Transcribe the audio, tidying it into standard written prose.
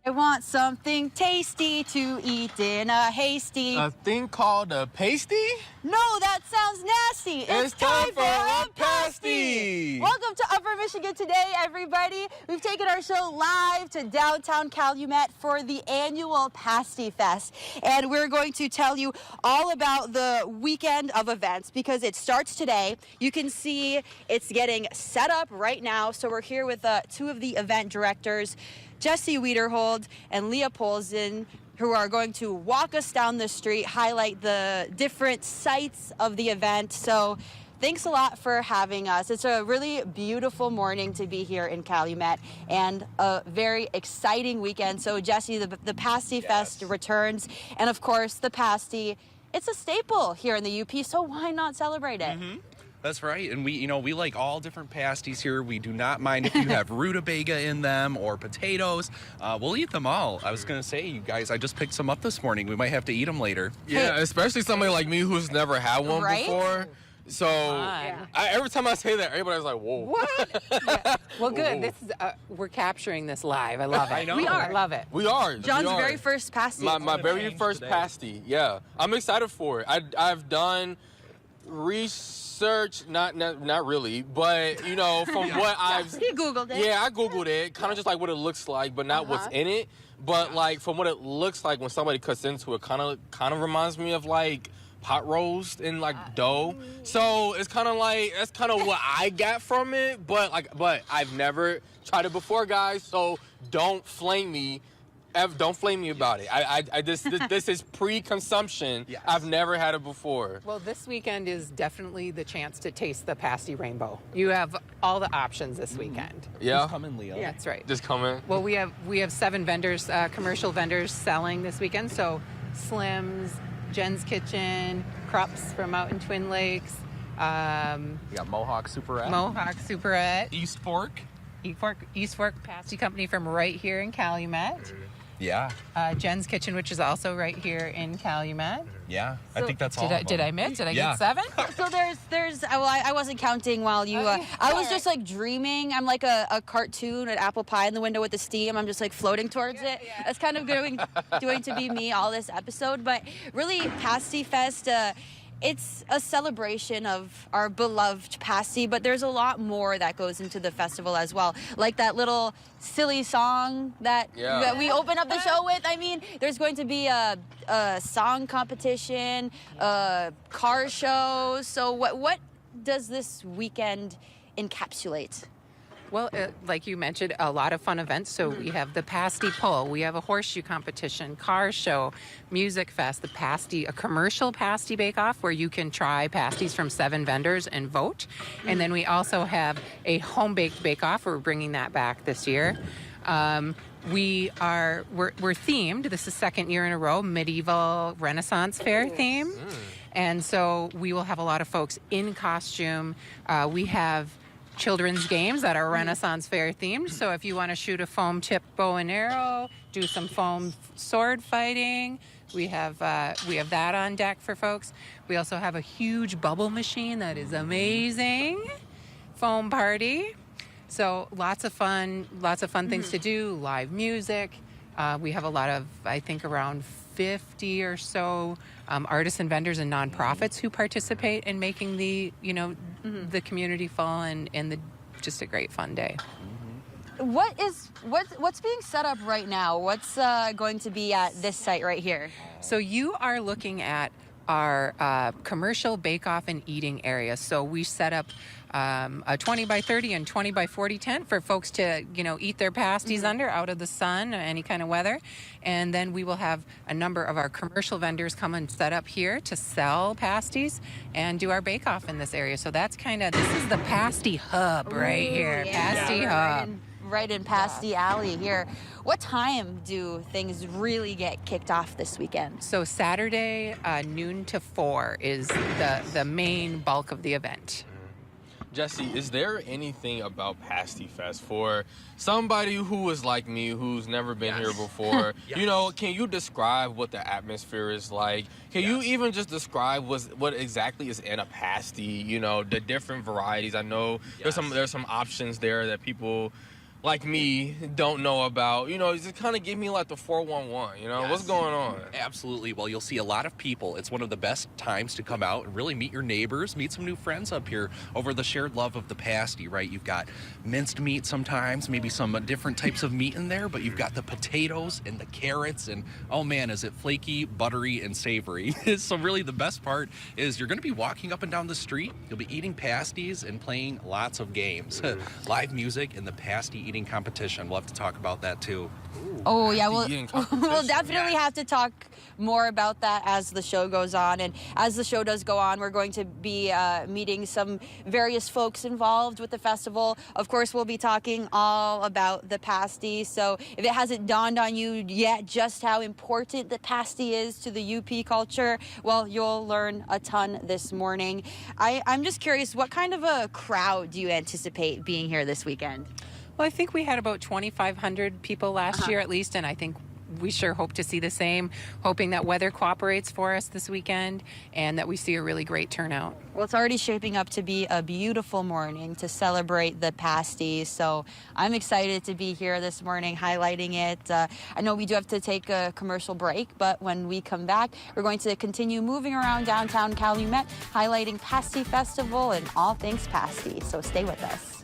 I want something tasty to eat in a hasty. A thing called a pasty? No, that sounds nasty. It's time for a pasty. Welcome to Upper Michigan Today, everybody. We've taken our show live to downtown Calumet for the annual Pasty Fest. And we're going to tell you all about the weekend of events because it starts today. You can see it's getting set up right now. So we're here with two of the event directors, Jesse Wiederhold and Leah Polzin, who are going to walk us down the street, highlight the different sites of the event. So thanks a lot for having us. It's a really beautiful morning to be here in Calumet and a very exciting weekend. So Jesse, the Pasty Fest returns. And of course, the pasty, it's a staple here in the UP, so why not celebrate it? Mm-hmm. That's right, and we like all different pasties here. We do not mind if you have rutabaga in them or potatoes. We'll eat them all. I was gonna say, you guys, I just picked some up this morning. We might have to eat them later. Yeah, especially somebody like me who's never had one before. So every time I say that, everybody's like, "Whoa!" What? Yeah. Well, good. This is we're capturing this live. I love it. I know. We are. I love it. We are. John's we are. very first pasty. My very first pasty. Yeah, I'm excited for it. I've done research, not really, but you know, from what I've He Googled it. Yeah, I Googled it, kind of just like what it looks like, but not what's in it. But like from what it looks like when somebody cuts into it, kind of reminds me of like pot roast and like dough. So it's kind of like that's kind of what I got from it. But I've never tried it before, guys. So don't flame me. Don't flame me about it. This is pre-consumption. Yes. I've never had it before. Well, this weekend is definitely the chance to taste the pasty rainbow. You have all the options this weekend. Yeah. Just come in, Leo. Yeah, that's right. Just coming. Well, we have 7 vendors, commercial vendors selling this weekend. So Slim's, Jen's Kitchen, Krups from out in Twin Lakes. We got Mohawk Superette. Mohawk Superette. East Fork. East Fork Pasty Company from right here in Calumet. Yeah. Jen's Kitchen, which is also right here in Calumet. Yeah. I think that's all. Did I miss? Did I get 7? So there's well, I wasn't counting while you I was just like dreaming. I'm like a cartoon, an apple pie in the window with the steam. I'm just like floating towards it. That's kind of going to be me all this episode. But really, Pasty Fest, it's a celebration of our beloved pasty, but there's a lot more that goes into the festival as well. Like that little silly song that we open up the show with. I mean, there's going to be a song competition, car show. So what does this weekend encapsulate? Well, like you mentioned, a lot of fun events. So we have the Pasty Pull, we have a horseshoe competition, car show, music fest, a commercial pasty bake-off where you can try pasties from 7 vendors and vote. And then we also have a home-baked bake-off. We're bringing that back this year. We're themed. This is 2nd year in a row, medieval Renaissance fair theme. And so we will have a lot of folks in costume. We have children's games that are Renaissance fair themed. So if you want to shoot a foam tip bow and arrow, do some foam sword fighting, we have that on deck for folks. We also have a huge bubble machine that is amazing. Foam party. So lots of fun things to do, live music. We have a lot of, I think around 50 or so artists and vendors and nonprofits who participate in making the community full and just a great fun day. What's being set up right now? What's going to be at this site right here? So you are looking at our commercial bake-off and eating area. So we set up a 20 by 30 and 20 by 40 tent for folks to, eat their pasties under out of the sun, any kind of weather. And then we will have a number of our commercial vendors come and set up here to sell pasties and do our bake-off in this area. So that's this is the Pasty Hub right here. Yeah. Pasty Hub. Right in Pasty Alley here. What time do things really get kicked off this weekend? So Saturday, noon to 4 is the main bulk of the event. Jesse, is there anything about Pasty Fest for somebody who is like me, who's never been here before? Can you describe what the atmosphere is like? Can you even just describe what exactly is in a pasty? The different varieties. I know there's some options there that people like me don't know about, just kind of give me like the 411, Yes. what's going on? Absolutely. Well, you'll see a lot of people. It's one of the best times to come out and really meet your neighbors, meet some new friends up here over the shared love of the pasty, right? You've got minced meat sometimes, maybe some different types of meat in there, but you've got the potatoes and the carrots, and oh man, is it flaky, buttery, and savory. So really the best part is you're going to be walking up and down the street, you'll be eating pasties and playing lots of games. Live music and the pasty eating competition. We'll have to talk about that too. Oh yeah, Eating we'll competition. definitely have to talk more about that as the show goes on. And as the show does go on, we're going to be meeting some various folks involved with the festival. Of course, we'll be talking all about the pasty. So if it hasn't dawned on you yet just how important the pasty is to the UP culture, well, you'll learn a ton this morning. I'm just curious, what kind of a crowd do you anticipate being here this weekend? Well, I think we had about 2,500 people last year at least, and I think we sure hope to see the same, hoping that weather cooperates for us this weekend and that we see a really great turnout. Well, it's already shaping up to be a beautiful morning to celebrate the pasty, so I'm excited to be here this morning highlighting it. I know we do have to take a commercial break, but when we come back, we're going to continue moving around downtown Calumet, highlighting Pasty Festival and all things pasty, so stay with us.